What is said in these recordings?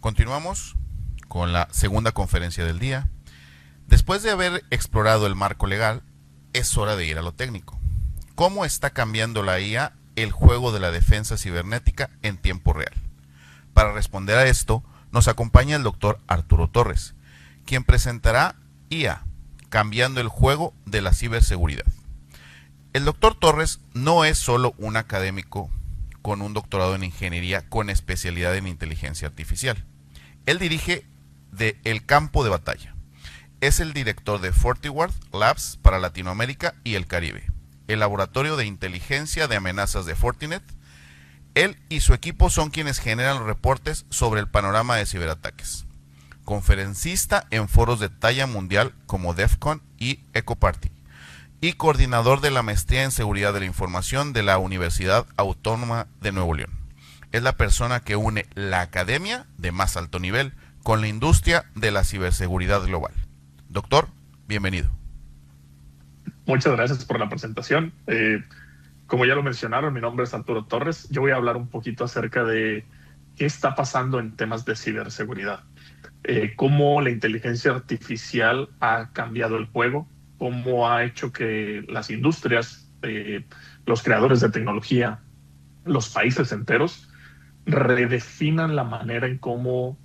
Continuamos con la segunda conferencia del día. Después de haber explorado el marco legal, es hora de ir a lo técnico. ¿Cómo está cambiando la IA el juego de la defensa cibernética en tiempo real? Para responder a esto, nos acompaña el doctor Arturo Torres, quien presentará IA, cambiando el juego de la ciberseguridad. El doctor Torres no es solo un académico con un doctorado en ingeniería con especialidad en inteligencia artificial. Él dirige el campo de batalla. Es el director de FortiWard Labs para Latinoamérica y el Caribe, el laboratorio de inteligencia de amenazas de Fortinet. Él y su equipo son quienes generan los reportes sobre el panorama de ciberataques. Conferencista en foros de talla mundial como DEF CON y EcoParty. Y coordinador de la maestría en seguridad de la información de la Universidad Autónoma de Nuevo León. Es la persona que une la academia de más alto nivel con la industria de la ciberseguridad global. Doctor, bienvenido. Muchas gracias por la presentación. Como ya lo mencionaron, mi nombre es Arturo Torres. Yo voy a hablar un poquito acerca de qué está pasando en temas de ciberseguridad. Cómo la inteligencia artificial ha cambiado el juego, cómo ha hecho que las industrias, los creadores de tecnología, los países enteros, redefinan la manera en cómo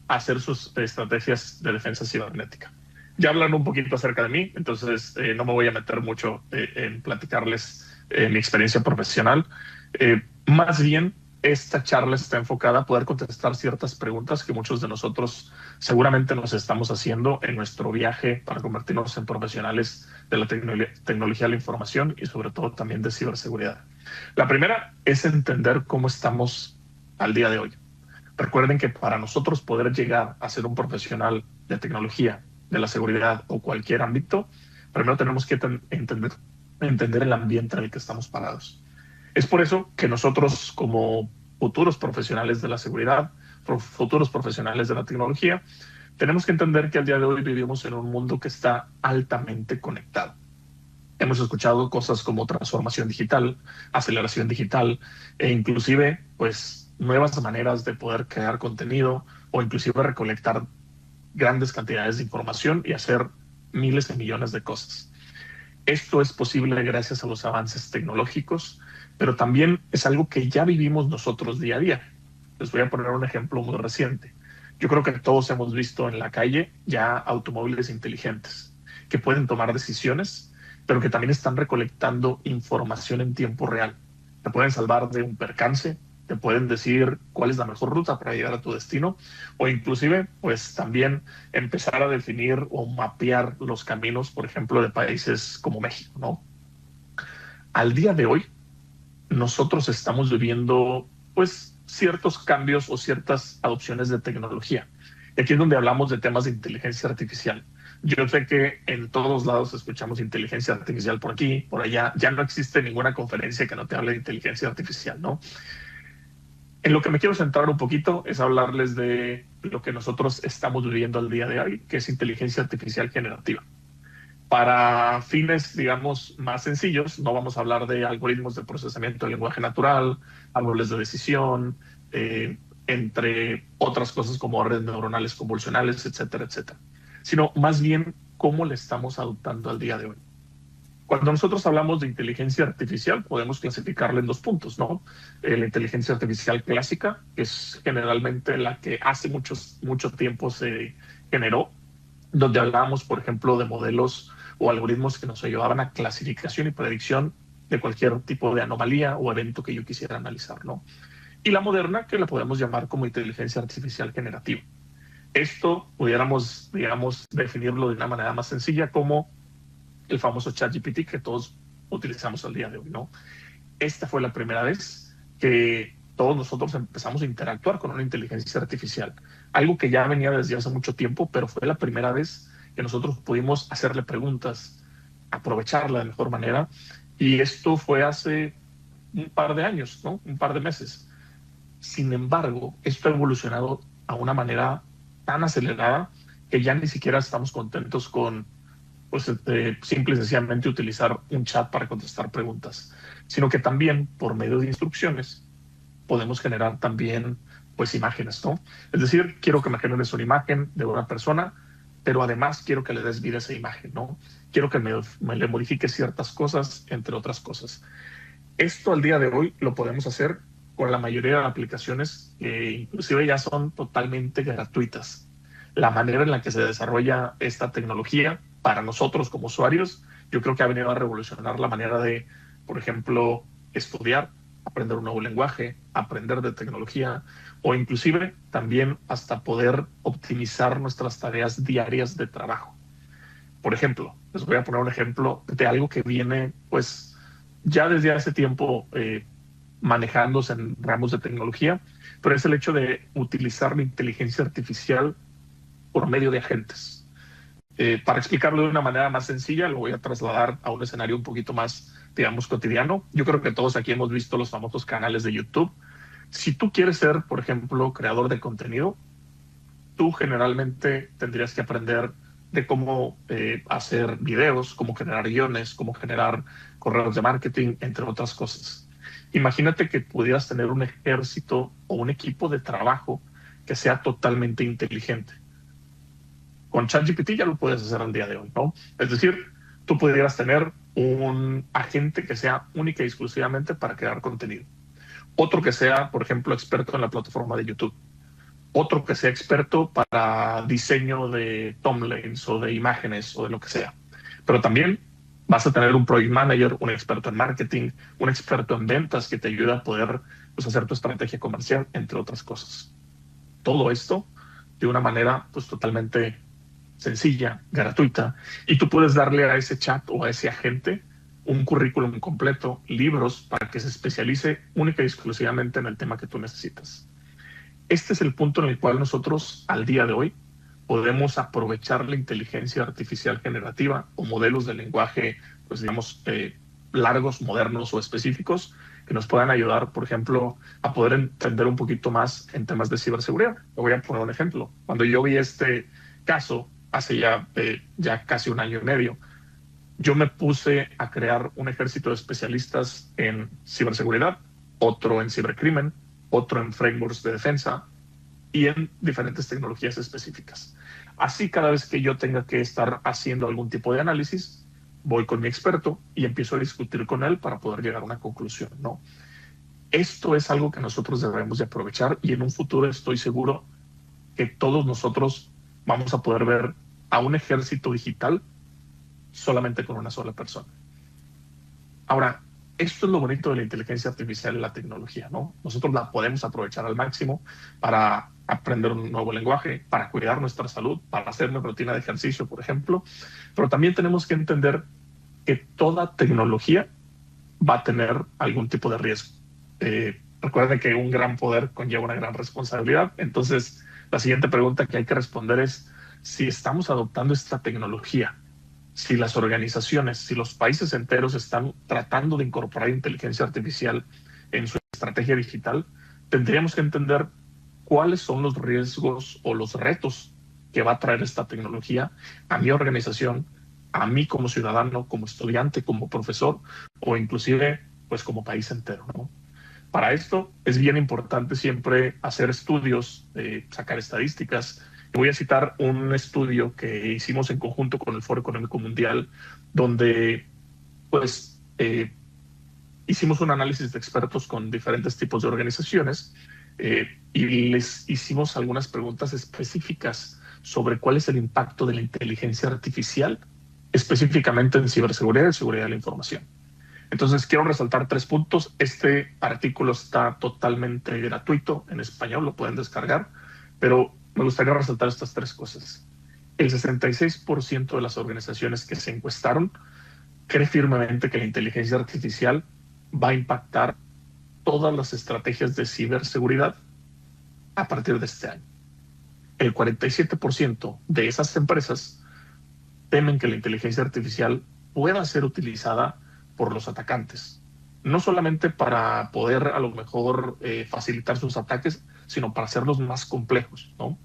hacer sus estrategias de defensa cibernética. Ya hablan un poquito acerca de mí, entonces no me voy a meter mucho en platicarles mi experiencia profesional. Más bien, esta charla está enfocada a poder contestar ciertas preguntas que muchos de nosotros seguramente nos estamos haciendo en nuestro viaje para convertirnos en profesionales de la tecnología de la información y sobre todo también de ciberseguridad. La primera es entender cómo estamos al día de hoy. Recuerden que para nosotros poder llegar a ser un profesional de tecnología, de la seguridad o cualquier ámbito, primero tenemos que entender el ambiente en el que estamos parados. Es por eso que nosotros, como futuros profesionales de la seguridad, futuros profesionales de la tecnología, tenemos que entender que al día de hoy vivimos en un mundo que está altamente conectado. Hemos escuchado cosas como transformación digital, aceleración digital e inclusive nuevas maneras de poder crear contenido o inclusive recolectar grandes cantidades de información y hacer miles de millones de cosas. Esto es posible gracias a los avances tecnológicos, pero también es algo que ya vivimos nosotros día a día. Les voy a poner un ejemplo muy reciente. Yo creo que todos hemos visto en la calle ya automóviles inteligentes que pueden tomar decisiones, pero que también están recolectando información en tiempo real. Te pueden salvar de un percance, te pueden decir cuál es la mejor ruta para llegar a tu destino o inclusive también empezar a definir o mapear los caminos, por ejemplo, de países como México, ¿no? Al día de hoy, nosotros estamos viviendo ciertos cambios o ciertas adopciones de tecnología. Y aquí es donde hablamos de temas de inteligencia artificial. Yo sé que en todos lados escuchamos inteligencia artificial por aquí, por allá. Ya no existe ninguna conferencia que no te hable de inteligencia artificial, ¿no? En lo que me quiero centrar un poquito es hablarles de lo que nosotros estamos viviendo al día de hoy, que es inteligencia artificial generativa. Para fines, digamos, más sencillos, no vamos a hablar de algoritmos de procesamiento de lenguaje natural, árboles de decisión, entre otras cosas como redes neuronales convolucionales, etcétera, etcétera, sino más bien cómo le estamos adoptando al día de hoy. Cuando nosotros hablamos de inteligencia artificial, podemos clasificarla en dos puntos, ¿no? La inteligencia artificial clásica, que es generalmente la que hace mucho tiempo se generó, donde hablábamos, por ejemplo, de modelos o algoritmos que nos ayudaban a clasificación y predicción de cualquier tipo de anomalía o evento que yo quisiera analizar, ¿no? Y la moderna, que la podemos llamar como inteligencia artificial generativa. Esto pudiéramos, digamos, definirlo de una manera más sencilla como el famoso ChatGPT que todos utilizamos al día de hoy, ¿no? Esta fue la primera vez que todos nosotros empezamos a interactuar con una inteligencia artificial. Algo que ya venía desde hace mucho tiempo, pero fue la primera vez que nosotros pudimos hacerle preguntas, aprovecharla de mejor manera. Y esto fue hace un par de años, ¿no? Un par de meses. Sin embargo, esto ha evolucionado a una manera tan acelerada que ya ni siquiera estamos contentos con simple y sencillamente utilizar un chat para contestar preguntas, sino que también por medio de instrucciones podemos generar también pues imágenes, ¿no? Es decir, quiero que me generes una imagen de una persona, pero además quiero que le des vida a esa imagen, ¿no? Quiero que me le modifique ciertas cosas, entre otras cosas. Esto al día de hoy lo podemos hacer con la mayoría de aplicaciones que inclusive ya son totalmente gratuitas. La manera en la que se desarrolla esta tecnología para nosotros como usuarios, yo creo que ha venido a revolucionar la manera de, por ejemplo, estudiar, aprender un nuevo lenguaje, aprender de tecnología o inclusive también hasta poder optimizar nuestras tareas diarias de trabajo. Por ejemplo, les voy a poner un ejemplo de algo que viene pues ya desde hace tiempo manejándose en ramos de tecnología, pero es el hecho de utilizar la inteligencia artificial por medio de agentes. Para explicarlo de una manera más sencilla, lo voy a trasladar a un escenario un poquito más, digamos, cotidiano. Yo creo que todos aquí hemos visto los famosos canales de YouTube. Si tú quieres ser, por ejemplo, creador de contenido, tú generalmente tendrías que aprender de cómo hacer videos, cómo generar guiones, cómo generar correos de marketing, entre otras cosas. Imagínate que pudieras tener un ejército o un equipo de trabajo que sea totalmente inteligente. Con ChatGPT ya lo puedes hacer al día de hoy, ¿no? Es decir, tú pudieras tener un agente que sea única y exclusivamente para crear contenido. Otro que sea, por ejemplo, experto en la plataforma de YouTube. Otro que sea experto para diseño de thumbnails o de imágenes o de lo que sea. Pero también vas a tener un project manager, un experto en marketing, un experto en ventas que te ayuda a poder pues, hacer tu estrategia comercial, entre otras cosas. Todo esto de una manera pues totalmente sencilla, gratuita, y tú puedes darle a ese chat o a ese agente un currículum completo, libros para que se especialice única y exclusivamente en el tema que tú necesitas. Este es el punto en el cual nosotros al día de hoy podemos aprovechar la inteligencia artificial generativa o modelos de lenguaje, pues digamos, largos, modernos o específicos que nos puedan ayudar, por ejemplo, a poder entender un poquito más en temas de ciberseguridad. Le voy a poner un ejemplo. Cuando yo vi este caso hace ya casi un año y medio, yo me puse a crear un ejército de especialistas en ciberseguridad, otro en cibercrimen, otro en frameworks de defensa y en diferentes tecnologías específicas. Así, cada vez que yo tenga que estar haciendo algún tipo de análisis, voy con mi experto y empiezo a discutir con él para poder llegar a una conclusión, ¿no? Esto es algo que nosotros debemos de aprovechar y en un futuro estoy seguro que todos nosotros vamos a poder ver a un ejército digital solamente con una sola persona. Ahora, esto es lo bonito de la inteligencia artificial y la tecnología, ¿no? Nosotros la podemos aprovechar al máximo para aprender un nuevo lenguaje, para cuidar nuestra salud, para hacer una rutina de ejercicio, por ejemplo, pero también tenemos que entender que toda tecnología va a tener algún tipo de riesgo. Recuerden que un gran poder conlleva una gran responsabilidad, entonces la siguiente pregunta que hay que responder es si estamos adoptando esta tecnología, si las organizaciones, si los países enteros están tratando de incorporar inteligencia artificial en su estrategia digital, tendríamos que entender cuáles son los riesgos o los retos que va a traer esta tecnología a mi organización, a mí como ciudadano, como estudiante, como profesor o inclusive pues como país entero, ¿no? Para esto es bien importante siempre hacer estudios, sacar estadísticas. Voy a citar un estudio que hicimos en conjunto con el Foro Económico Mundial, donde pues hicimos un análisis de expertos con diferentes tipos de organizaciones y les hicimos algunas preguntas específicas sobre cuál es el impacto de la inteligencia artificial, específicamente en ciberseguridad y seguridad de la información. Entonces, quiero resaltar 3 puntos. Este artículo está totalmente gratuito en español, lo pueden descargar, pero me gustaría resaltar estas 3 cosas. El 66% de las organizaciones que se encuestaron cree firmemente que la inteligencia artificial va a impactar todas las estrategias de ciberseguridad a partir de este año. El 47% de esas empresas temen que la inteligencia artificial pueda ser utilizada por los atacantes, no solamente para poder a lo mejor facilitar sus ataques, sino para hacerlos más complejos, ¿no?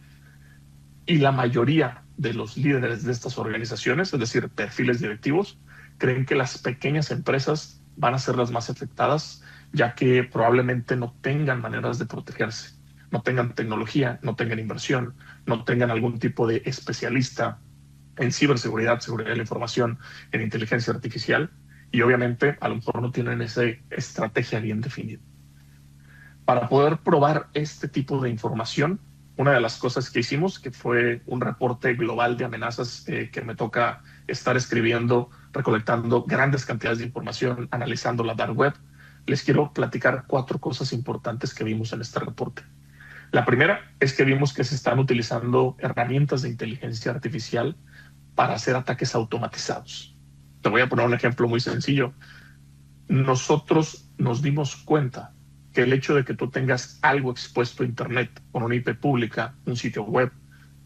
Y la mayoría de los líderes de estas organizaciones, es decir, perfiles directivos, creen que las pequeñas empresas van a ser las más afectadas, ya que probablemente no tengan maneras de protegerse. no tengan tecnología, no tengan inversión, no tengan algún tipo de especialista en ciberseguridad, seguridad de la información, en inteligencia artificial, y obviamente a lo mejor no tienen esa estrategia bien definida. Para poder probar este tipo de información, una de las cosas que hicimos, que fue un reporte global de amenazas que me toca estar escribiendo, recolectando grandes cantidades de información, analizando la dark web, les quiero platicar 4 cosas importantes que vimos en este reporte. La primera es que vimos que se están utilizando herramientas de inteligencia artificial para hacer ataques automatizados. Te voy a poner un ejemplo muy sencillo. Nosotros nos dimos cuenta que el hecho de que tú tengas algo expuesto a Internet con una IP pública, un sitio web,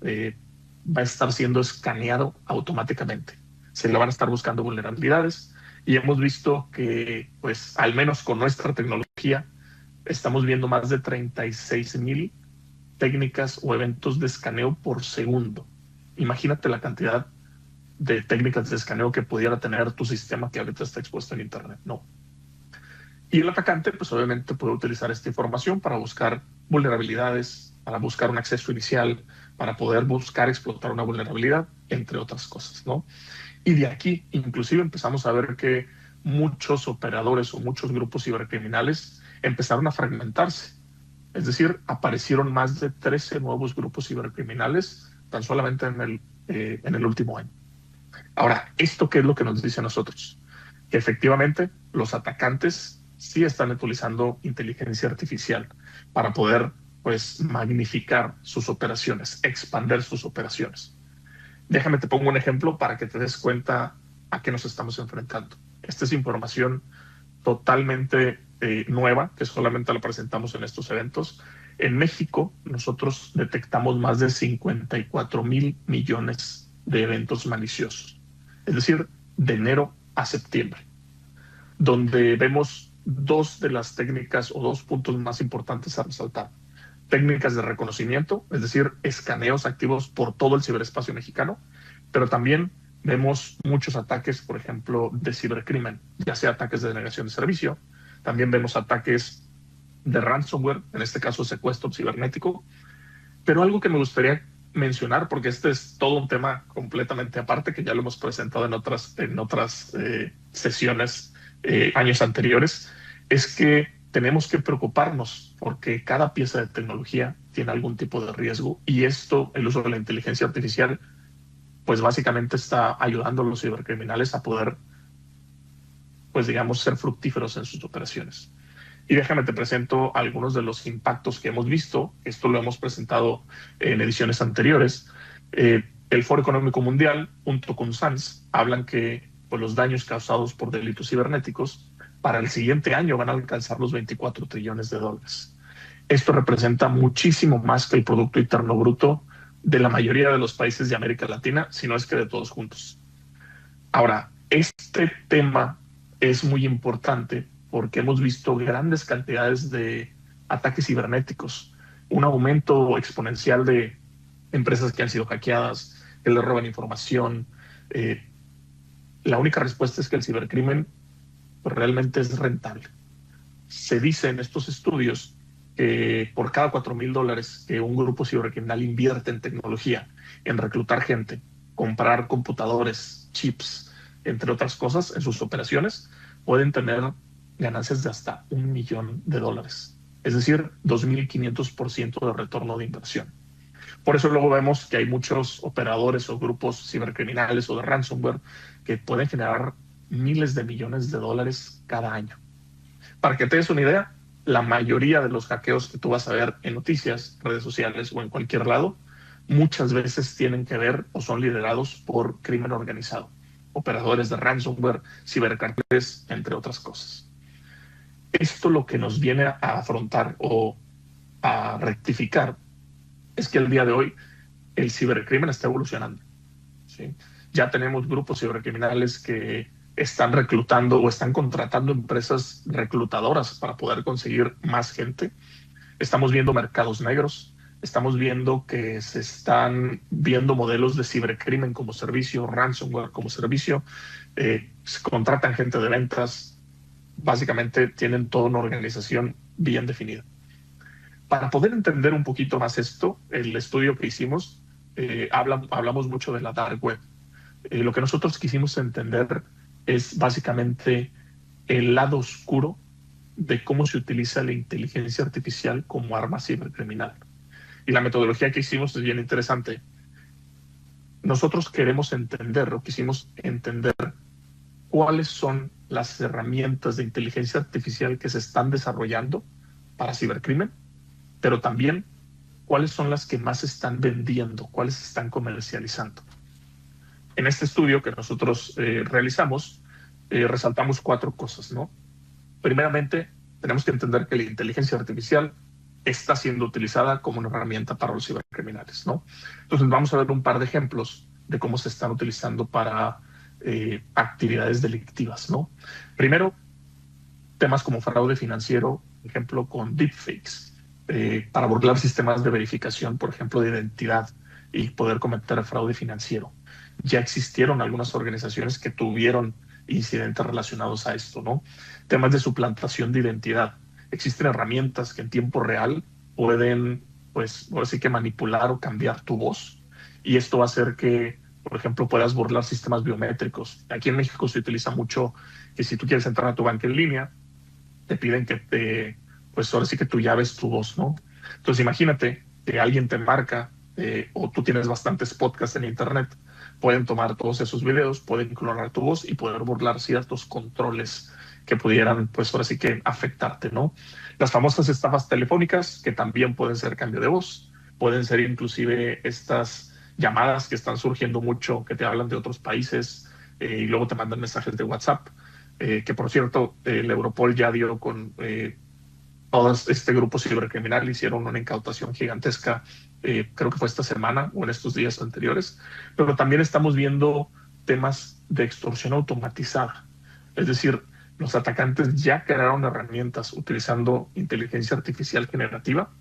va a estar siendo escaneado automáticamente. Se le van a estar buscando vulnerabilidades y hemos visto que, pues, al menos con nuestra tecnología, estamos viendo más de 36,000 técnicas o eventos de escaneo por segundo. Imagínate la cantidad de técnicas de escaneo que pudiera tener tu sistema que ahorita está expuesto en Internet. No. Y el atacante, pues obviamente puede utilizar esta información para buscar vulnerabilidades, para buscar un acceso inicial, para poder buscar explotar una vulnerabilidad, entre otras cosas, ¿no? Y de aquí, inclusive, empezamos a ver que muchos operadores o muchos grupos cibercriminales empezaron a fragmentarse. Es decir, aparecieron más de 13 nuevos grupos cibercriminales tan solamente en el último año. Ahora, ¿esto qué es lo que nos dice a nosotros? Que efectivamente los atacantes sí están utilizando inteligencia artificial para poder, pues, magnificar sus operaciones, expandir sus operaciones. Déjame te pongo un ejemplo para que te des cuenta a qué nos estamos enfrentando. Esta es información totalmente nueva, que solamente la presentamos en estos eventos. En México, nosotros detectamos más de 54,000 millones de eventos maliciosos, es decir, de enero a septiembre, donde vemos 2 de las técnicas o 2 puntos más importantes a resaltar. Técnicas de reconocimiento, es decir, escaneos activos por todo el ciberespacio mexicano, pero también vemos muchos ataques, por ejemplo, de cibercrimen, ya sea ataques de denegación de servicio, también vemos ataques de ransomware, en este caso secuestro cibernético, pero algo que me gustaría mencionar, porque este es todo un tema completamente aparte, que ya lo hemos presentado en otras sesiones años anteriores, es que tenemos que preocuparnos porque cada pieza de tecnología tiene algún tipo de riesgo y esto, el uso de la inteligencia artificial, pues básicamente está ayudando a los cibercriminales a poder, pues digamos, ser fructíferos en sus operaciones. Y déjame te presento algunos de los impactos que hemos visto. Esto lo hemos presentado en ediciones anteriores. El Foro Económico Mundial, junto con SANS, hablan que pues, los daños causados por delitos cibernéticos para el siguiente año van a alcanzar los 24 trillones de dólares. Esto representa muchísimo más que el Producto Interno Bruto de la mayoría de los países de América Latina, si no es que de todos juntos. Ahora, este tema es muy importante porque hemos visto grandes cantidades de ataques cibernéticos, un aumento exponencial de empresas que han sido hackeadas, que les roban información. La única respuesta es que el cibercrimen pues, realmente es rentable. Se dice en estos estudios que por cada $4,000 que un grupo cibercriminal invierte en tecnología, en reclutar gente, comprar computadores, chips, entre otras cosas, en sus operaciones, pueden tener ganancias de hasta $1,000,000. Es decir, 2.500% de retorno de inversión. Por eso luego vemos que hay muchos operadores o grupos cibercriminales o de ransomware que pueden generar miles de millones de dólares cada año. Para que te des una idea, la mayoría de los hackeos que tú vas a ver en noticias, redes sociales o en cualquier lado, muchas veces tienen que ver o son liderados por crimen organizado, operadores de ransomware, cibercarteles, entre otras cosas. Esto lo que nos viene a afrontar o a rectificar es que el día de hoy el cibercrimen está evolucionando. ¿Sí? Ya tenemos grupos cibercriminales que están reclutando o están contratando empresas reclutadoras para poder conseguir más gente. Estamos viendo mercados negros, estamos viendo que se están viendo modelos de cibercrimen como servicio, ransomware como servicio, se contratan gente de ventas, básicamente tienen toda una organización bien definida. Para poder entender un poquito más esto, el estudio que hicimos, hablamos mucho de la dark web. Lo que nosotros quisimos entender es básicamente el lado oscuro de cómo se utiliza la inteligencia artificial como arma cibercriminal. Y la metodología que hicimos es bien interesante. Nosotros queremos entender, o quisimos entender cuáles son las herramientas de inteligencia artificial que se están desarrollando para cibercrimen, pero también cuáles son las que más se están vendiendo, cuáles se están comercializando. En este estudio que nosotros realizamos, resaltamos 4 cosas, ¿no? Primeramente, tenemos que entender que la inteligencia artificial está siendo utilizada como una herramienta para los cibercriminales, ¿no? Entonces vamos a ver un par de ejemplos de cómo se están utilizando para actividades delictivas, ¿no? Primero, temas como fraude financiero, por ejemplo, con deepfakes, para burlar sistemas de verificación, por ejemplo, de identidad y poder cometer fraude financiero. Ya existieron algunas organizaciones que tuvieron incidentes relacionados a esto, ¿no? Temas de suplantación de identidad. Existen herramientas que en tiempo real pueden, pues, ahora sí que manipular o cambiar tu voz. Y esto va a hacer que, por ejemplo, puedas burlar sistemas biométricos. Aquí en México se utiliza mucho que si tú quieres entrar a tu banca en línea, te piden que pues ahora sí que tu llave es tu voz, ¿no? Entonces imagínate que alguien te marca o tú tienes bastantes podcasts en internet, pueden tomar todos esos videos, pueden clonar tu voz y poder burlar ciertos controles que pudieran, pues ahora sí que afectarte, ¿no? Las famosas estafas telefónicas, que también pueden ser cambio de voz, pueden ser inclusive estas llamadas que están surgiendo mucho, que te hablan de otros países y luego te mandan mensajes de WhatsApp, que por cierto, el Europol ya dio con todo este grupo cibercriminal, hicieron una incautación gigantesca, creo que fue esta semana o en estos días anteriores, pero también estamos viendo temas de extorsión automatizada. Es decir, los atacantes ya crearon herramientas utilizando inteligencia artificial generativa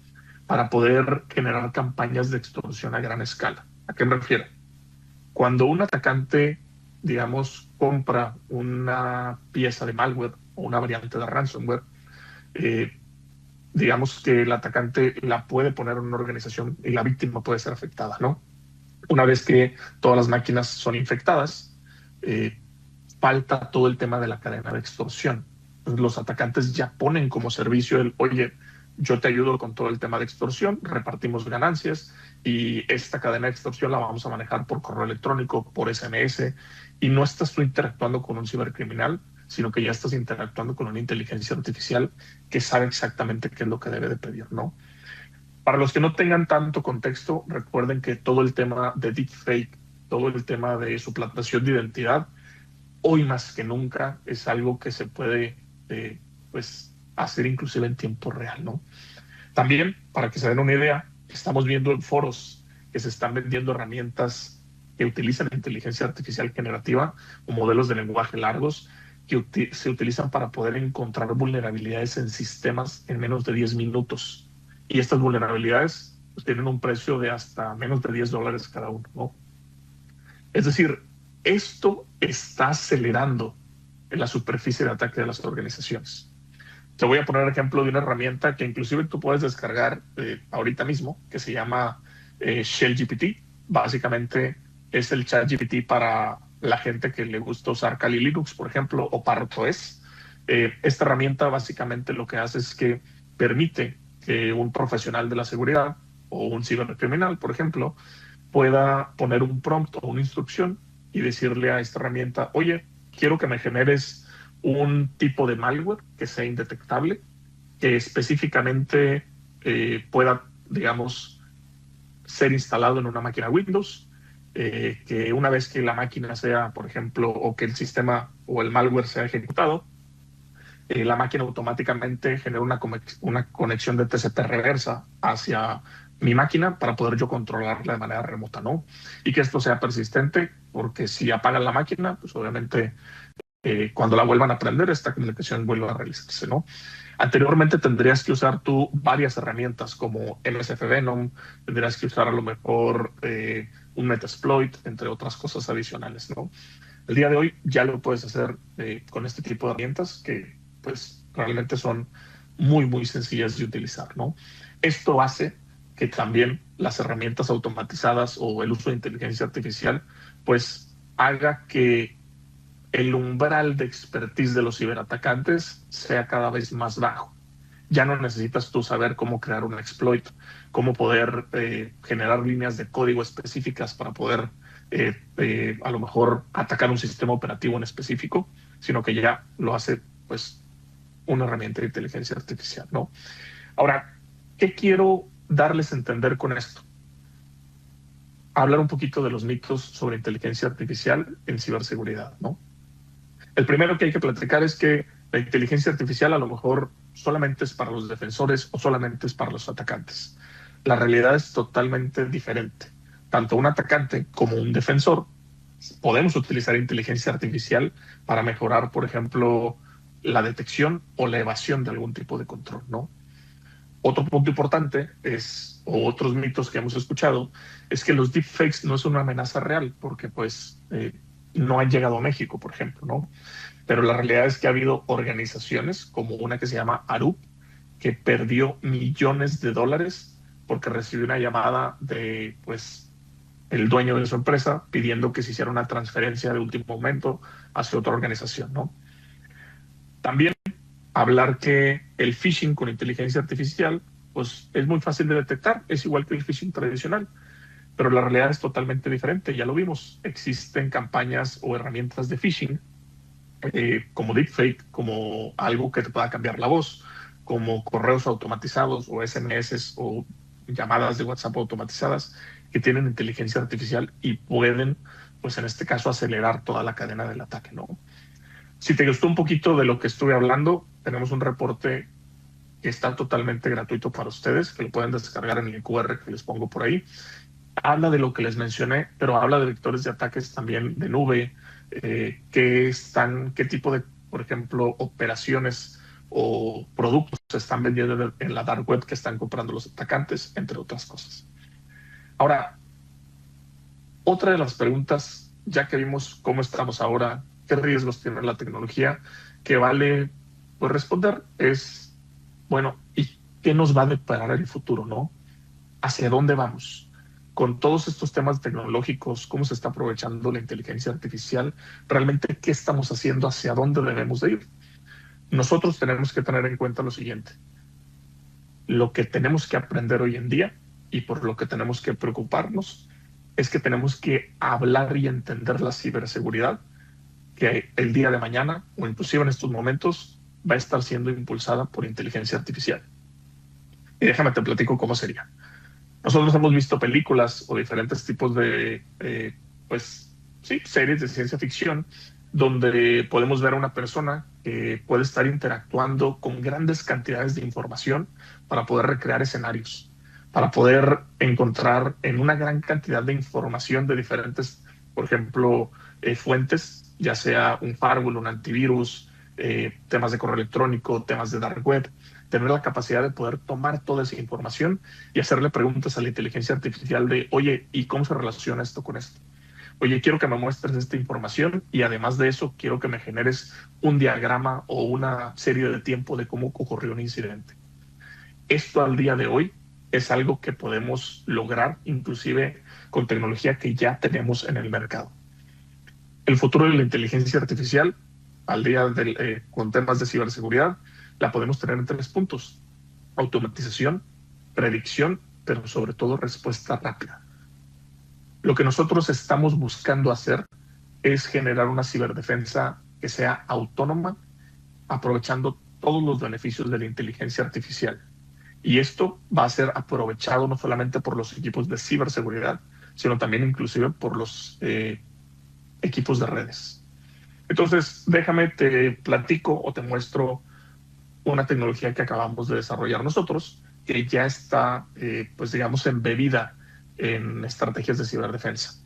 para poder generar campañas de extorsión a gran escala. ¿A qué me refiero? Cuando un atacante, digamos, compra una pieza de malware o una variante de ransomware, eh, digamos que el atacante la puede poner en una organización y la víctima puede ser afectada, ¿no? Una vez que todas las máquinas son infectadas, eh, falta todo el tema de la cadena de extorsión. Entonces, los atacantes ya ponen como servicio el, oye, yo te ayudo con todo el tema de extorsión, repartimos ganancias y esta cadena de extorsión la vamos a manejar por correo electrónico, por SMS, y no estás tú interactuando con un cibercriminal, sino que ya estás interactuando con una inteligencia artificial que sabe exactamente qué es lo que debe de pedir, ¿no? Para los que no tengan tanto contexto, recuerden que todo el tema de deepfake, todo el tema de suplantación de identidad, hoy más que nunca es algo que se puede pues hacer inclusive en tiempo real, ¿no? También, para que se den una idea, estamos viendo en foros que se están vendiendo herramientas que utilizan inteligencia artificial generativa o modelos de lenguaje largos que se utilizan para poder encontrar vulnerabilidades en sistemas en menos de 10 minutos. Y estas vulnerabilidades pues, tienen un precio de hasta menos de $10 cada uno, ¿no? Es decir, esto está acelerando en la superficie de ataque de las organizaciones. Te voy a poner el ejemplo de una herramienta que inclusive tú puedes descargar ahorita mismo, que se llama ShellGPT. Básicamente es el ChatGPT para la gente que le gusta usar Kali Linux, por ejemplo, o PartOS. Esta herramienta básicamente lo que hace es que permite que un profesional de la seguridad o un cibercriminal, por ejemplo, pueda poner un prompt o una instrucción y decirle a esta herramienta, oye, quiero que me generes un tipo de malware que sea indetectable, que específicamente pueda, digamos, ser instalado en una máquina Windows, que una vez que la máquina sea, por ejemplo, o que el sistema o el malware sea ejecutado, la máquina automáticamente genera una conexión de TCP reversa hacia mi máquina para poder yo controlarla de manera remota, ¿no? Y que esto sea persistente, porque si apagan la máquina, pues obviamente cuando la vuelvan a prender, esta comunicación vuelve a realizarse, ¿no? Anteriormente tendrías que usar tú varias herramientas como MSF Venom, tendrías que usar a lo mejor un Metasploit, entre otras cosas adicionales, ¿no? El día de hoy ya lo puedes hacer con este tipo de herramientas que pues realmente son muy, muy sencillas de utilizar, ¿no? Esto hace que también las herramientas automatizadas o el uso de inteligencia artificial pues haga que el umbral de expertise de los ciberatacantes sea cada vez más bajo. Ya no necesitas tú saber cómo crear un exploit, cómo poder generar líneas de código específicas para poder a lo mejor atacar un sistema operativo en específico, sino que ya lo hace pues una herramienta de inteligencia artificial, ¿no? Ahora, ¿qué quiero darles a entender con esto? Hablar un poquito de los mitos sobre inteligencia artificial en ciberseguridad, ¿no? El primero que hay que platicar es que la inteligencia artificial a lo mejor solamente es para los defensores o solamente es para los atacantes. La realidad es totalmente diferente. Tanto un atacante como un defensor podemos utilizar inteligencia artificial para mejorar, por ejemplo, la detección o la evasión de algún tipo de control, ¿no? Otro punto importante es, o otros mitos que hemos escuchado, es que los deepfakes no es una amenaza real, porque pues no han llegado a México, por ejemplo, ¿no? Pero la realidad es que ha habido organizaciones como una que se llama Arup, que perdió millones de dólares porque recibió una llamada de, pues, el dueño de su empresa pidiendo que se hiciera una transferencia de último momento hacia otra organización, ¿no? También hablar que el phishing con inteligencia artificial, pues es muy fácil de detectar, es igual que el phishing tradicional, pero la realidad es totalmente diferente, ya lo vimos, existen campañas o herramientas de phishing como deepfake, como algo que te pueda cambiar la voz, como correos automatizados o SMS o llamadas de WhatsApp automatizadas que tienen inteligencia artificial y pueden, pues en este caso, acelerar toda la cadena del ataque, ¿no? Si te gustó un poquito de lo que estuve hablando, tenemos un reporte que está totalmente gratuito para ustedes, que lo pueden descargar en el QR que les pongo por ahí. Habla de lo que les mencioné, pero habla de vectores de ataques también de nube, qué tipo de, por ejemplo, operaciones o productos se están vendiendo en la dark web que están comprando los atacantes, entre otras cosas. Ahora, otra de las preguntas, ya que vimos cómo estamos ahora, qué riesgos tiene la tecnología, que vale pues, responder es, bueno, ¿y qué nos va a deparar el futuro, no? ¿Hacia dónde vamos? Con todos estos temas tecnológicos, cómo se está aprovechando la inteligencia artificial, realmente qué estamos haciendo, hacia dónde debemos de ir. Nosotros tenemos que tener en cuenta lo siguiente, lo que tenemos que aprender hoy en día y por lo que tenemos que preocuparnos es que tenemos que hablar y entender la ciberseguridad que el día de mañana o inclusive en estos momentos va a estar siendo impulsada por inteligencia artificial. Y déjame te platico cómo sería. Nosotros hemos visto películas o diferentes tipos de, pues, sí, series de ciencia ficción donde podemos ver a una persona que puede estar interactuando con grandes cantidades de información para poder recrear escenarios, para poder encontrar en una gran cantidad de información de diferentes, por ejemplo, fuentes, ya sea un firewall, un antivirus, temas de correo electrónico, temas de dark web, tener la capacidad de poder tomar toda esa información y hacerle preguntas a la inteligencia artificial de, oye, ¿y cómo se relaciona esto con esto? Oye, quiero que me muestres esta información y además de eso, quiero que me generes un diagrama o una serie de tiempo de cómo ocurrió un incidente. Esto al día de hoy es algo que podemos lograr inclusive con tecnología que ya tenemos en el mercado. El futuro de la inteligencia artificial, al día con temas de ciberseguridad, la podemos tener en 3 puntos. Automatización, predicción, pero sobre todo respuesta rápida. Lo que nosotros estamos buscando hacer es generar una ciberdefensa que sea autónoma, aprovechando todos los beneficios de la inteligencia artificial. Y esto va a ser aprovechado no solamente por los equipos de ciberseguridad, sino también inclusive por los equipos de redes. Entonces, déjame te platico o te muestro una tecnología que acabamos de desarrollar nosotros, que ya está, pues digamos, embebida en estrategias de ciberdefensa.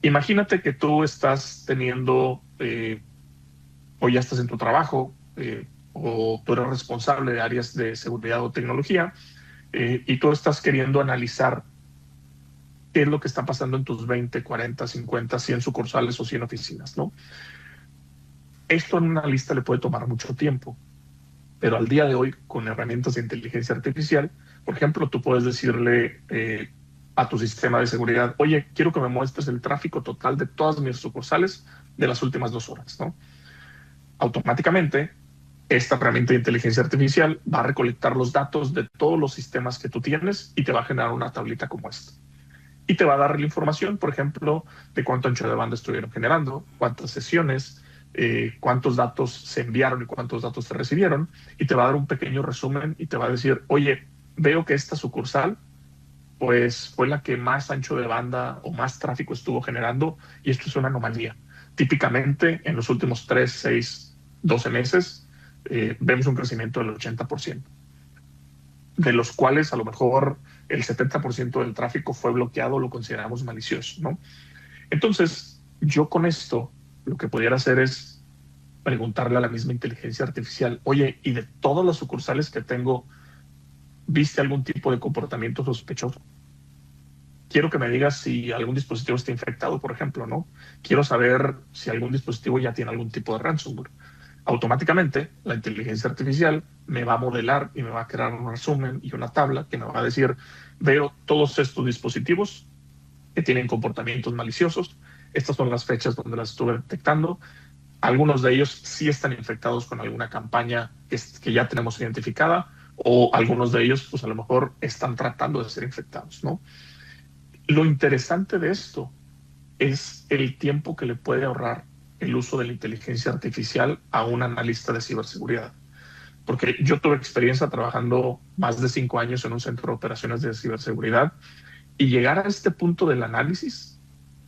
Imagínate que tú estás teniendo, o ya estás en tu trabajo, o tú eres responsable de áreas de seguridad o tecnología, y tú estás queriendo analizar qué es lo que está pasando en tus 20, 40, 50, 100 sucursales o 100 oficinas, ¿no? Esto en una lista le puede tomar mucho tiempo. Pero al día de hoy, con herramientas de inteligencia artificial, por ejemplo, tú puedes decirle a tu sistema de seguridad, oye, quiero que me muestres el tráfico total de todas mis sucursales de las últimas 2 horas, ¿no? Automáticamente, esta herramienta de inteligencia artificial va a recolectar los datos de todos los sistemas que tú tienes y te va a generar una tablita como esta. Y te va a dar la información, por ejemplo, de cuánto ancho de banda estuvieron generando, cuántas sesiones, cuántos datos se enviaron y cuántos datos se recibieron, y te va a dar un pequeño resumen y te va a decir, oye, veo que esta sucursal pues fue la que más ancho de banda o más tráfico estuvo generando, y esto es una anomalía. Típicamente en los últimos 3, 6, 12 meses vemos un crecimiento del 80%, de los cuales a lo mejor el 70% del tráfico fue bloqueado, lo consideramos malicioso, ¿no? Entonces, yo con esto lo que pudiera hacer es preguntarle a la misma inteligencia artificial, oye, ¿y de todas las sucursales que tengo, viste algún tipo de comportamiento sospechoso? Quiero que me digas si algún dispositivo está infectado, por ejemplo, ¿no? Quiero saber si algún dispositivo ya tiene algún tipo de ransomware. Automáticamente, la inteligencia artificial me va a modelar y me va a crear un resumen y una tabla que me va a decir, veo todos estos dispositivos que tienen comportamientos maliciosos. Estas son las fechas donde las estuve detectando. Algunos de ellos sí están infectados con alguna campaña que ya tenemos identificada, o algunos de ellos, pues a lo mejor están tratando de ser infectados, ¿no? Lo interesante de esto es el tiempo que le puede ahorrar el uso de la inteligencia artificial a un analista de ciberseguridad. Porque yo tuve experiencia trabajando más de 5 años en un centro de operaciones de ciberseguridad, y llegar a este punto del análisis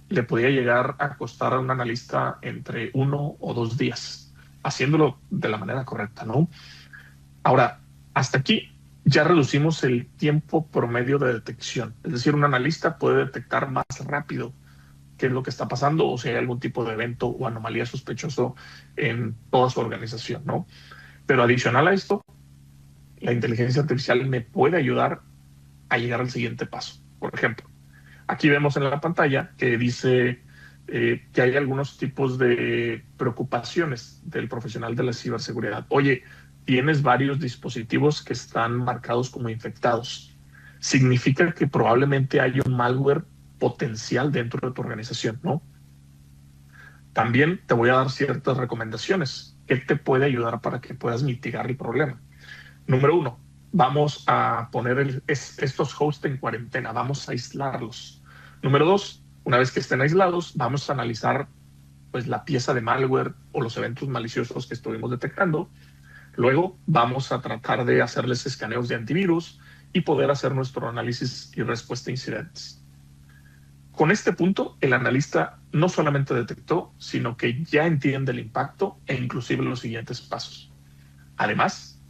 le podía llegar a costar a un analista entre 1 o 2 días, haciéndolo de la manera correcta, ¿no? Ahora, hasta aquí ya reducimos el tiempo promedio de detección. Es decir, un analista puede detectar más rápido qué es lo que está pasando o si hay algún tipo de evento o anomalía sospechoso en toda su organización, ¿no? Pero adicional a esto, la inteligencia artificial me puede ayudar a llegar al siguiente paso. Por ejemplo, aquí vemos en la pantalla que dice que hay algunos tipos de preocupaciones del profesional de la ciberseguridad. Oye, tienes varios dispositivos que están marcados como infectados. Significa que probablemente hay un malware potencial dentro de tu organización, ¿no? También te voy a dar ciertas recomendaciones que te puede ayudar para que puedas mitigar el problema. Número uno, vamos a poner estos hosts en cuarentena, vamos a aislarlos. Número dos, una vez que estén aislados, vamos a analizar pues la pieza de malware o los eventos maliciosos que estuvimos detectando. Luego vamos a tratar de hacerles escaneos de antivirus y poder hacer nuestro análisis y respuesta a incidentes. Con este punto, el analista no solamente detectó, sino que ya entiende el impacto e inclusive los siguientes pasos. Además,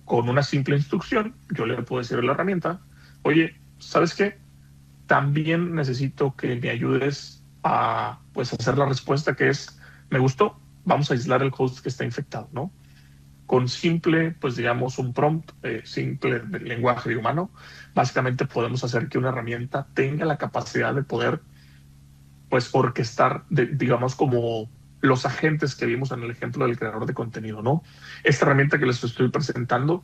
con una simple instrucción, yo le puedo decir a la herramienta, oye, ¿sabes qué? También necesito que me ayudes a pues, hacer la respuesta que es, me gustó, vamos a aislar el host que está infectado, ¿no? Con simple, pues digamos, un prompt, simple de lenguaje de humano, básicamente podemos hacer que una herramienta tenga la capacidad de poder, pues, orquestar, digamos, como los agentes que vimos en el ejemplo del creador de contenido, ¿no? Esta herramienta que les estoy presentando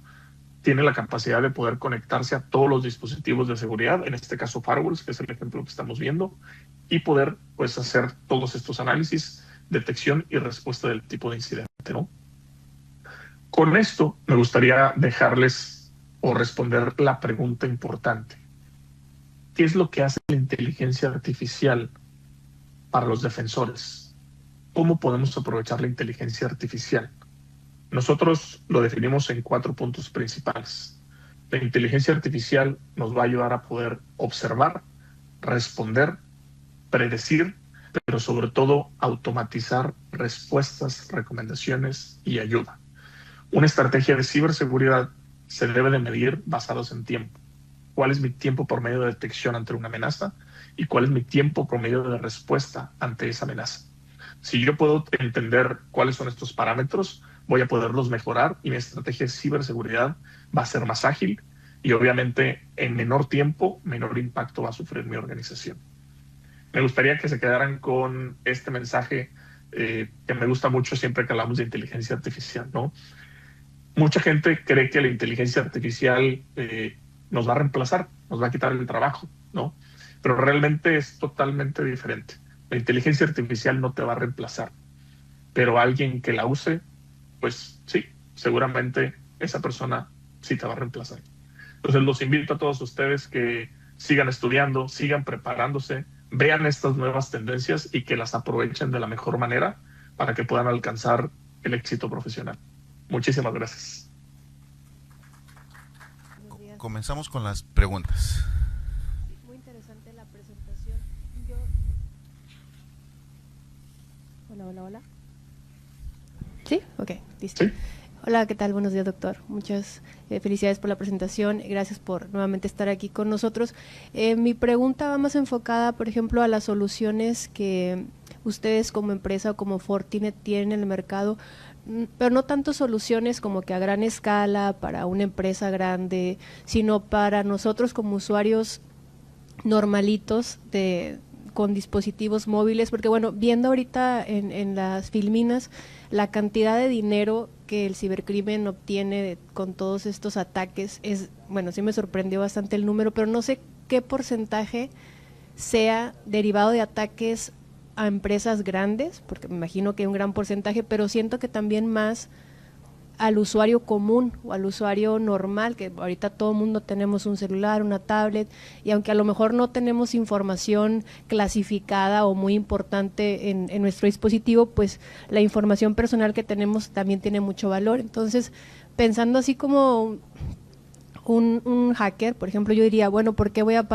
tiene la capacidad de poder conectarse a todos los dispositivos de seguridad, en este caso firewalls, que es el ejemplo que estamos viendo, y poder pues hacer todos estos análisis, detección y respuesta del tipo de incidente, ¿no? Con esto me gustaría dejarles o responder la pregunta importante. ¿Qué es lo que hace la inteligencia artificial para los defensores? ¿Cómo podemos aprovechar la inteligencia artificial? Nosotros lo definimos en 4 puntos principales. La inteligencia artificial nos va a ayudar a poder observar, responder, predecir, pero sobre todo automatizar respuestas, recomendaciones y ayuda. Una estrategia de ciberseguridad se debe de medir basados en tiempo. ¿Cuál es mi tiempo promedio de detección ante una amenaza? ¿Y cuál es mi tiempo promedio de respuesta ante esa amenaza? Si yo puedo entender cuáles son estos parámetros, voy a poderlos mejorar y mi estrategia de ciberseguridad va a ser más ágil y obviamente en menor tiempo, menor impacto va a sufrir mi organización. Me gustaría que se quedaran con este mensaje que me gusta mucho siempre que hablamos de inteligencia artificial, ¿no? Mucha gente cree que la inteligencia artificial nos va a reemplazar, nos va a quitar el trabajo, ¿no? Pero realmente es totalmente diferente. La inteligencia artificial no te va a reemplazar, pero alguien que la use, pues sí, seguramente esa persona sí te va a reemplazar. Entonces los invito a todos ustedes que sigan estudiando, sigan preparándose, vean estas nuevas tendencias y que las aprovechen de la mejor manera para que puedan alcanzar el éxito profesional. Muchísimas gracias. Comenzamos con las preguntas. Muy interesante la presentación. Yo... Hola. ¿Sí? Ok, listo. ¿Sí? Hola, ¿qué tal? Buenos días, doctor. Muchas felicidades por la presentación. Gracias por nuevamente estar aquí con nosotros. Mi pregunta va más enfocada, por ejemplo, a las soluciones que ustedes como empresa o como Fortinet tienen en el mercado, pero no tanto soluciones como que a gran escala para una empresa grande, sino para nosotros como usuarios normalitos con dispositivos móviles, porque bueno, viendo ahorita en las filminas la cantidad de dinero que el cibercrimen obtiene con todos estos ataques es, bueno, sí me sorprendió bastante el número, pero no sé qué porcentaje sea derivado de ataques a empresas grandes, porque me imagino que hay un gran porcentaje, pero siento que también más al usuario común o al usuario normal, que ahorita todo el mundo tenemos un celular, una tablet, y aunque a lo mejor no tenemos información clasificada o muy importante en nuestro dispositivo, pues la información personal que tenemos también tiene mucho valor. Entonces, pensando así como un hacker, por ejemplo, yo diría, bueno, ¿por qué voy a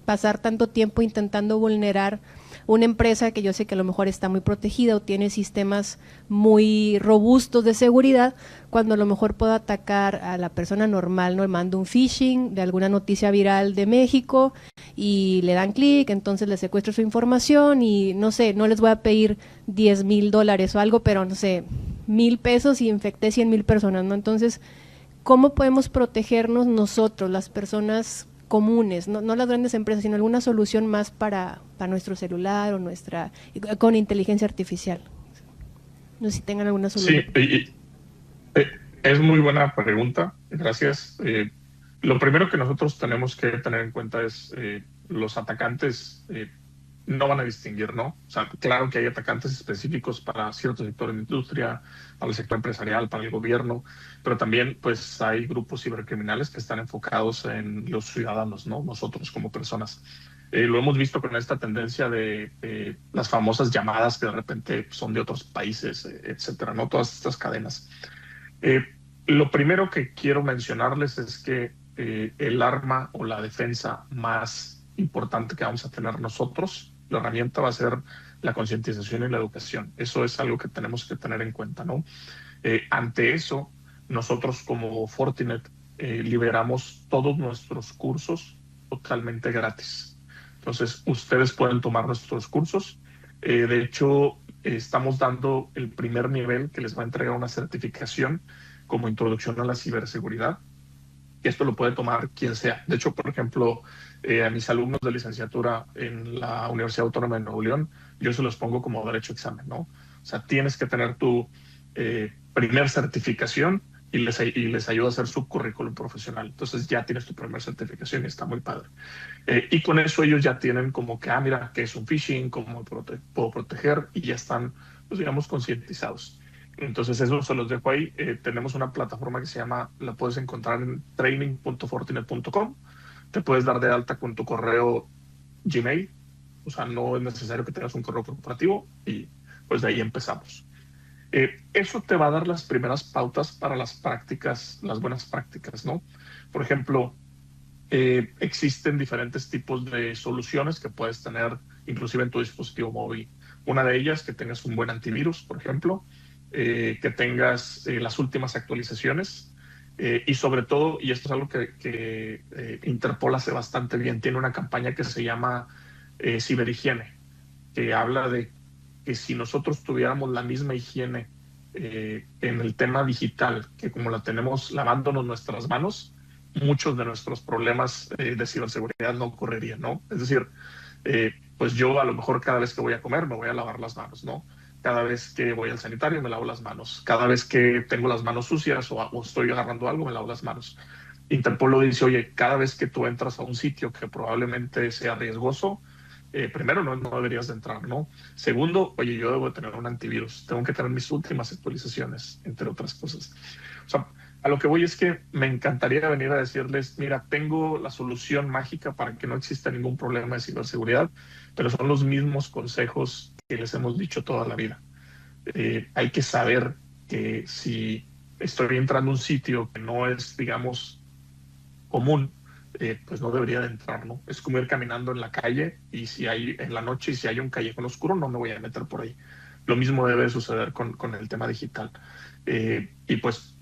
pasar tanto tiempo intentando vulnerar una empresa que yo sé que a lo mejor está muy protegida o tiene sistemas muy robustos de seguridad, cuando a lo mejor puedo atacar a la persona normal, ¿no? Le mando un phishing de alguna noticia viral de México y le dan clic, entonces le secuestro su información y no sé, no les voy a pedir $10,000 o algo, pero no sé, $1,000 y infecté 100,000 personas, ¿no? Entonces, ¿cómo podemos protegernos nosotros, las personas comunes, no las grandes empresas, sino alguna solución más para nuestro celular o con inteligencia artificial? No sé si tengan alguna solución. Sí, es muy buena pregunta, gracias. Lo primero que nosotros tenemos que tener en cuenta es los atacantes no van a distinguir, ¿no? O sea, claro que hay atacantes específicos para cierto sector de la industria, para el sector empresarial, para el gobierno, pero también pues hay grupos cibercriminales que están enfocados en los ciudadanos, ¿no? Nosotros como personas. Lo hemos visto con esta tendencia de las famosas llamadas que de repente son de otros países, etcétera, ¿no? Todas estas cadenas. Eh, lo primero que quiero mencionarles es que el arma o la defensa más importante que vamos a tener nosotros, la herramienta va a ser la concientización y la educación. Eso es algo que tenemos que tener en cuenta, ¿no? Ante eso, nosotros como Fortinet liberamos todos nuestros cursos totalmente gratis. Entonces, ustedes pueden tomar nuestros cursos. De hecho, estamos dando el primer nivel que les va a entregar una certificación como introducción a la ciberseguridad. Y esto lo puede tomar quien sea. De hecho, por ejemplo, a mis alumnos de licenciatura en la Universidad Autónoma de Nuevo León, yo se los pongo como derecho examen, ¿no? O sea, tienes que tener tu primer certificación y les ayuda a hacer su currículum profesional. Entonces ya tienes tu primer certificación y está muy padre. Y con eso ellos ya tienen como que, mira, qué es un phishing, cómo puedo proteger y ya están, pues digamos, concientizados. Entonces eso se los dejo ahí. Tenemos una plataforma que se llama, la puedes encontrar en training.fortinet.com. Te puedes dar de alta con tu correo Gmail. O sea, no es necesario que tengas un correo corporativo y pues de ahí empezamos. Eso te va a dar las primeras pautas para las prácticas, las buenas prácticas, ¿no? Por ejemplo, existen diferentes tipos de soluciones que puedes tener inclusive en tu dispositivo móvil. Una de ellas, que tengas un buen antivirus, por ejemplo, que tengas las últimas actualizaciones y sobre todo, y esto es algo que Interpol hace bastante bien, tiene una campaña que se llama Ciberhigiene, que habla de que si nosotros tuviéramos la misma higiene en el tema digital, que como la tenemos lavándonos nuestras manos, muchos de nuestros problemas de ciberseguridad no ocurrirían, ¿no? Es decir, pues yo a lo mejor cada vez que voy a comer me voy a lavar las manos, ¿no? Cada vez que voy al sanitario me lavo las manos. Cada vez que tengo las manos sucias o estoy agarrando algo, me lavo las manos. Interpol lo dice, oye, cada vez que tú entras a un sitio que probablemente sea riesgoso, primero no deberías de entrar, ¿no? Segundo, oye, yo debo tener un antivirus, tengo que tener mis últimas actualizaciones, entre otras cosas. O sea, a lo que voy es que me encantaría venir a decirles, mira, tengo la solución mágica para que no exista ningún problema de ciberseguridad, pero son los mismos consejos que les hemos dicho toda la vida. Hay que saber que si estoy entrando a un sitio que no es, digamos, común, pues no debería de entrar, ¿no? Es como ir caminando en la calle y si hay en la noche y si hay un callejón oscuro, no me voy a meter por ahí. Lo mismo debe suceder con el tema digital. Y pues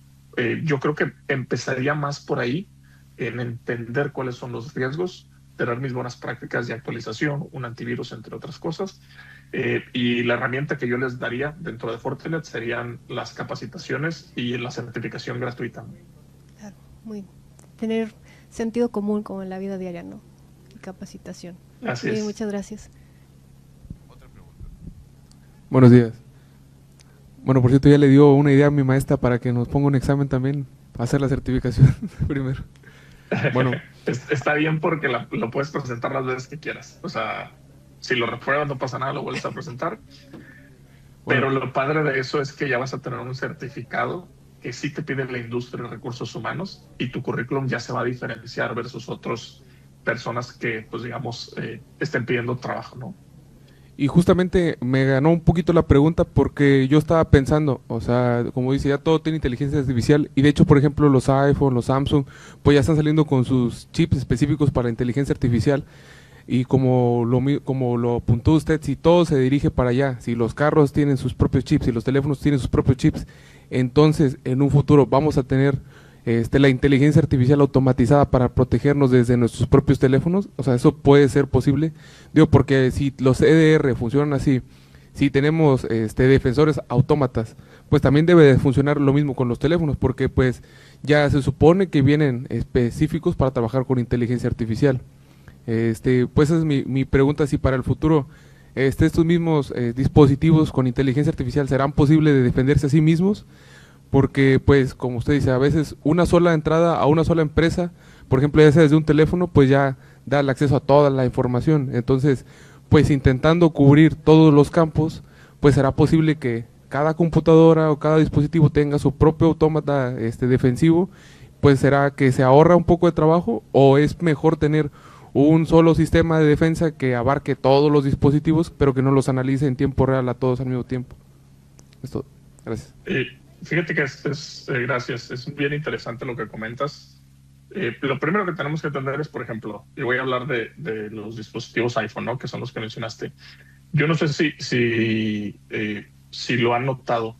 yo creo que empezaría más por ahí, en entender cuáles son los riesgos, tener mis buenas prácticas de actualización, un antivirus, entre otras cosas. Y la herramienta que yo les daría dentro de Fortinet serían las capacitaciones y la certificación gratuita. Claro, muy tener sentido común como en la vida diaria, ¿no? Y capacitación. Así es. Muchas gracias. Otra pregunta. Buenos días. Bueno, por cierto, ya le dio una idea a mi maestra para que nos ponga un examen también, hacer la certificación primero. Bueno. Está bien porque lo puedes presentar las veces que quieras. O sea, si lo repruebas no pasa nada, lo vuelves a presentar. Bueno. Pero lo padre de eso es que ya vas a tener un certificado que sí te pide la industria de recursos humanos y tu currículum ya se va a diferenciar versus otras personas que, pues digamos, estén pidiendo trabajo, ¿no? Y justamente me ganó un poquito la pregunta porque yo estaba pensando, o sea, como dice, ya todo tiene inteligencia artificial y de hecho, por ejemplo, los iPhone, los Samsung, pues ya están saliendo con sus chips específicos para inteligencia artificial y como lo apuntó usted, si todo se dirige para allá, si los carros tienen sus propios chips, si los teléfonos tienen sus propios chips, entonces en un futuro vamos a tener la inteligencia artificial automatizada para protegernos desde nuestros propios teléfonos. O sea, eso puede ser posible. Digo, porque si los EDR funcionan así, si tenemos defensores autómatas, pues también debe de funcionar lo mismo con los teléfonos, porque pues ya se supone que vienen específicos para trabajar con inteligencia artificial. Pues esa es mi pregunta, si para el futuro estos mismos dispositivos con inteligencia artificial serán posibles de defenderse a sí mismos, porque pues como usted dice, a veces una sola entrada a una sola empresa, por ejemplo ya sea desde un teléfono, pues ya da el acceso a toda la información. Entonces pues intentando cubrir todos los campos, pues será posible que cada computadora o cada dispositivo tenga su propio autómata defensivo. Pues será que se ahorra un poco de trabajo, o es mejor tener un solo sistema de defensa que abarque todos los dispositivos pero que no los analice en tiempo real a todos al mismo tiempo. Esto, gracias. Fíjate que gracias, es bien interesante lo que comentas. Lo primero que tenemos que entender es, por ejemplo, y voy a hablar de los dispositivos iPhone, ¿no? Que son los que mencionaste. Yo no sé si lo han notado.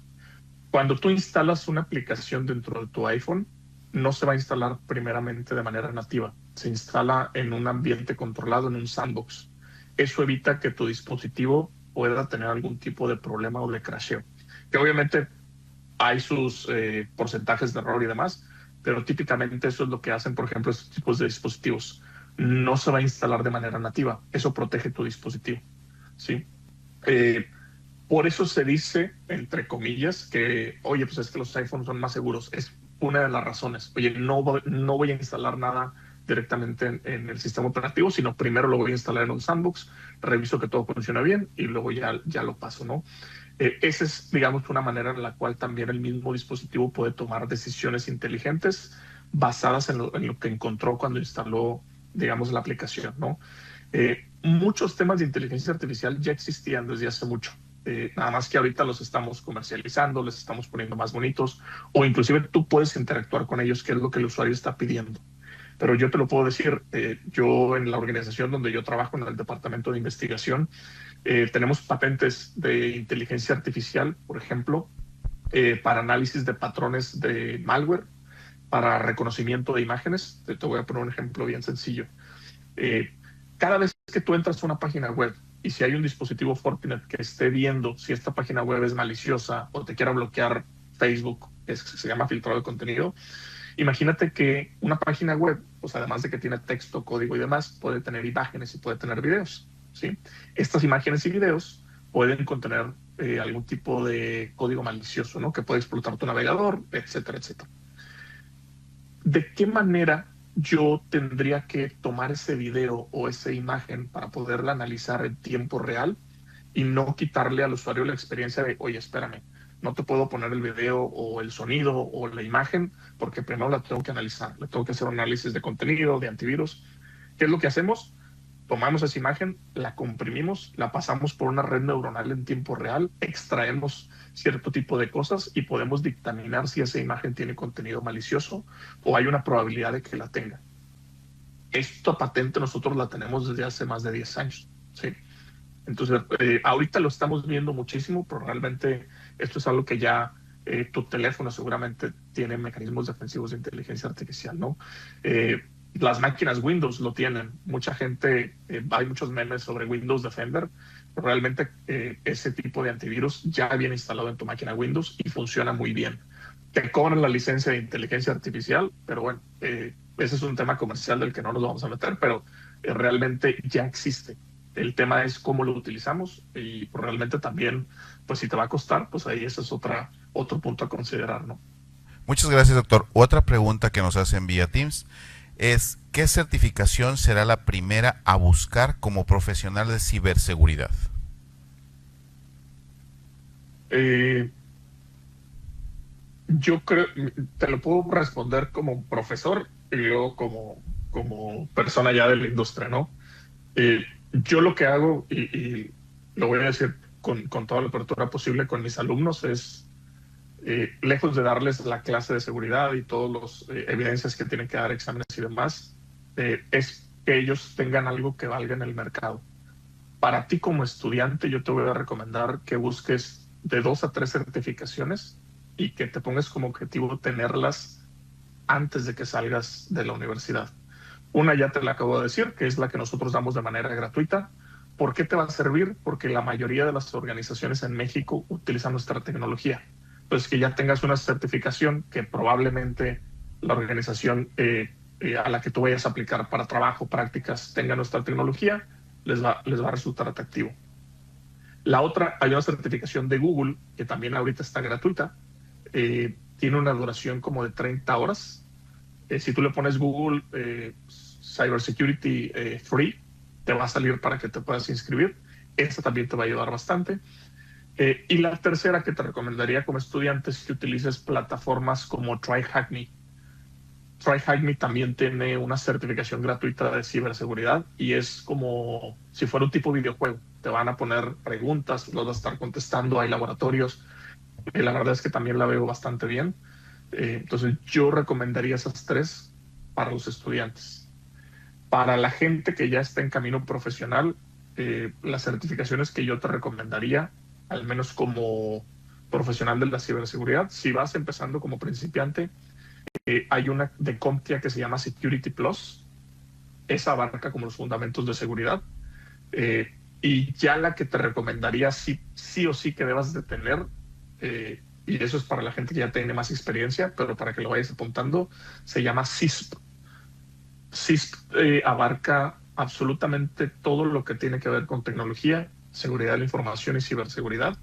Cuando tú instalas una aplicación dentro de tu iPhone, no se va a instalar primeramente de manera nativa. Se instala en un ambiente controlado, en un sandbox. Eso evita que tu dispositivo pueda tener algún tipo de problema o de crasheo. Que obviamente hay sus porcentajes de error y demás, pero típicamente eso es lo que hacen, por ejemplo, estos tipos de dispositivos. No se va a instalar de manera nativa. Eso protege tu dispositivo, ¿sí? Por eso se dice, entre comillas, que, oye, pues es que los iPhones son más seguros. Es una de las razones. Oye, no voy a instalar nada directamente en el sistema operativo, sino primero lo voy a instalar en un sandbox, reviso que todo funciona bien y luego ya lo paso, ¿no? Esa es, digamos, una manera en la cual también el mismo dispositivo puede tomar decisiones inteligentes basadas en lo que encontró cuando instaló, digamos, la aplicación, ¿no? Muchos temas de inteligencia artificial ya existían desde hace mucho. Nada más que ahorita los estamos comercializando, les estamos poniendo más bonitos, o inclusive tú puedes interactuar con ellos, que es lo que el usuario está pidiendo. Pero yo te lo puedo decir, yo en la organización donde yo trabajo, en el departamento de investigación, tenemos patentes de inteligencia artificial, por ejemplo, para análisis de patrones de malware, para reconocimiento de imágenes. Te voy a poner un ejemplo bien sencillo. Cada vez que tú entras a una página web y si hay un dispositivo Fortinet que esté viendo si esta página web es maliciosa o te quiera bloquear Facebook, se llama filtrado de contenido, imagínate que una página web, pues además de que tiene texto, código y demás, puede tener imágenes y puede tener videos, ¿sí? Estas imágenes y videos pueden contener algún tipo de código malicioso, ¿no? Que puede explotar tu navegador, etcétera, etcétera. ¿De qué manera yo tendría que tomar ese video o esa imagen para poderla analizar en tiempo real y no quitarle al usuario la experiencia de, oye, espérame, no te puedo poner el video o el sonido o la imagen porque primero la tengo que analizar, le tengo que hacer un análisis de contenido, de antivirus? ¿Qué es lo que hacemos? Tomamos esa imagen, la comprimimos, la pasamos por una red neuronal en tiempo real, extraemos cierto tipo de cosas y podemos dictaminar si esa imagen tiene contenido malicioso o hay una probabilidad de que la tenga. Esta patente nosotros la tenemos desde hace más de 10 años. ¿Sí? Entonces, ahorita lo estamos viendo muchísimo, pero realmente esto es algo que ya tu teléfono seguramente tiene mecanismos defensivos de inteligencia artificial, ¿no? Las máquinas Windows lo tienen. Mucha gente, hay muchos memes sobre Windows Defender, pero realmente ese tipo de antivirus ya viene instalado en tu máquina Windows y funciona muy bien. Te cobran la licencia de inteligencia artificial, pero bueno, ese es un tema comercial del que no nos vamos a meter, pero realmente ya existe. El tema es cómo lo utilizamos y pues, realmente también, pues si te va a costar, pues ahí ese es otro punto a considerar, ¿no? Muchas gracias, doctor. Otra pregunta que nos hacen vía Teams es, ¿qué certificación será la primera a buscar como profesional de ciberseguridad? Yo creo, te lo puedo responder como profesor y luego como persona ya de la industria, ¿no? Yo lo que hago, y lo voy a decir con toda la apertura posible con mis alumnos, es, lejos de darles la clase de seguridad y todas las evidencias que tienen que dar, exámenes y demás, es que ellos tengan algo que valga en el mercado. Para ti como estudiante, yo te voy a recomendar que busques de 2 a 3 certificaciones y que te pongas como objetivo tenerlas antes de que salgas de la universidad. Una ya te la acabo de decir, que es la que nosotros damos de manera gratuita. ¿Por qué te va a servir? Porque la mayoría de las organizaciones en México utilizan nuestra tecnología. Entonces, que ya tengas una certificación que probablemente la organización a la que tú vayas a aplicar para trabajo, prácticas, tenga nuestra tecnología, les va a resultar atractivo. La otra, hay una certificación de Google, que también ahorita está gratuita. Tiene una duración como de 30 horas. Si tú le pones Google Cybersecurity Free, te va a salir para que te puedas inscribir. Esta también te va a ayudar bastante. Y la tercera que te recomendaría como estudiante es que utilices plataformas como TryHackMe. TryHackMe también tiene una certificación gratuita de ciberseguridad y es como si fuera un tipo de videojuego. Te van a poner preguntas, los vas a estar contestando, hay laboratorios. La verdad es que también la veo bastante bien. Entonces yo recomendaría esas 3 para los estudiantes. Para la gente que ya está en camino profesional, las certificaciones que yo te recomendaría, al menos como profesional de la ciberseguridad, si vas empezando como principiante, hay una de CompTIA que se llama Security Plus. Esa abarca como los fundamentos de seguridad. Y ya la que te recomendaría sí o sí que debas de tener, y eso es para la gente que ya tiene más experiencia, pero para que lo vayas apuntando, se llama CISP. CISP abarca absolutamente todo lo que tiene que ver con tecnología, seguridad de la información y ciberseguridad.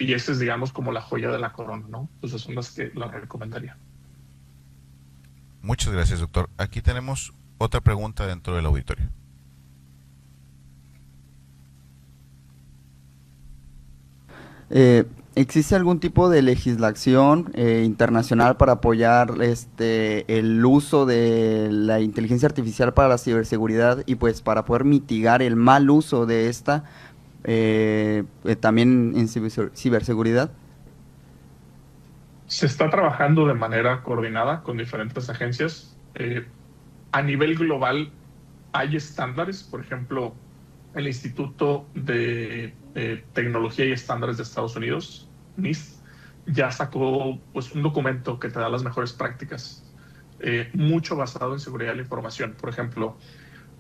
Y esta es, digamos, como la joya de la corona, ¿no? Entonces son las que las recomendaría. Muchas gracias, doctor. Aquí tenemos otra pregunta dentro del auditorio. ¿Existe algún tipo de legislación internacional para apoyar el uso de la inteligencia artificial para la ciberseguridad y pues para poder mitigar el mal uso de esta también en ciberseguridad? Se está trabajando de manera coordinada con diferentes agencias. A nivel global hay estándares, por ejemplo, el Instituto de Tecnología y Estándares de Estados Unidos, NIST, ya sacó pues, un documento que te da las mejores prácticas, mucho basado en seguridad de la información. Por ejemplo,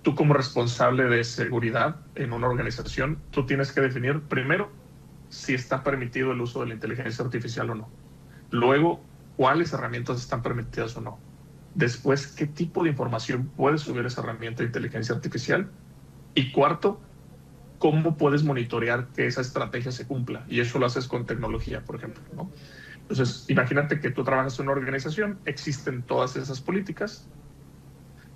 tú como responsable de seguridad en una organización, tú tienes que definir primero si está permitido el uso de la inteligencia artificial o no. Luego, cuáles herramientas están permitidas o no. Después, qué tipo de información puede subir esa herramienta de inteligencia artificial. Y cuarto, cómo puedes monitorear que esa estrategia se cumpla. Y eso lo haces con tecnología, por ejemplo, ¿no? Entonces, imagínate que tú trabajas en una organización, existen todas esas políticas,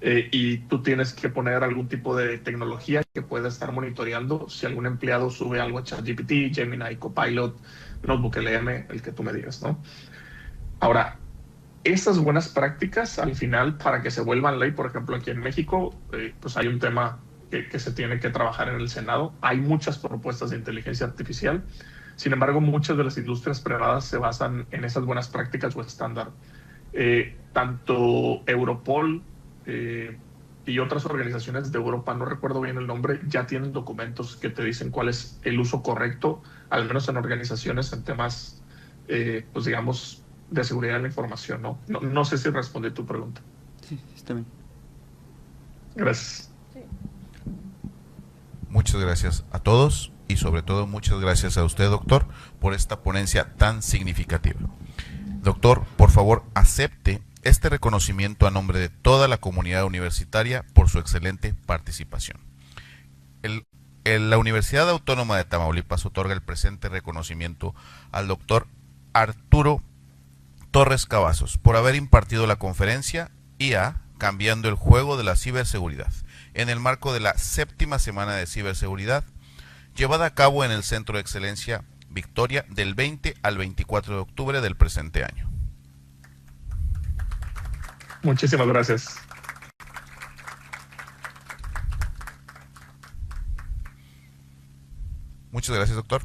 y tú tienes que poner algún tipo de tecnología que pueda estar monitoreando si algún empleado sube algo a ChatGPT, Gemini, Copilot, NotebookLM, el que tú me digas, ¿no? Ahora, esas buenas prácticas, al final, para que se vuelvan ley, por ejemplo, aquí en México, pues hay un tema que se tiene que trabajar en el Senado. Hay muchas propuestas de inteligencia artificial. Sin embargo, muchas de las industrias privadas se basan en esas buenas prácticas o estándar. Tanto Europol y otras organizaciones de Europa, no recuerdo bien el nombre, ya tienen documentos que te dicen cuál es el uso correcto, al menos en organizaciones en temas, pues digamos, de seguridad de la información, ¿no? No sé si respondí tu pregunta. Sí, está bien. Gracias. Muchas gracias a todos y sobre todo muchas gracias a usted, doctor, por esta ponencia tan significativa. Doctor, por favor, acepte este reconocimiento a nombre de toda la comunidad universitaria por su excelente participación. La Universidad Autónoma de Tamaulipas otorga el presente reconocimiento al doctor Arturo Torres Cavazos por haber impartido la conferencia IA Cambiando el Juego de la Ciberseguridad en el marco de la 7ª Semana de Ciberseguridad llevada a cabo en el Centro de Excelencia Victoria del 20 al 24 de octubre del presente año. Muchísimas gracias. Muchas gracias, doctor.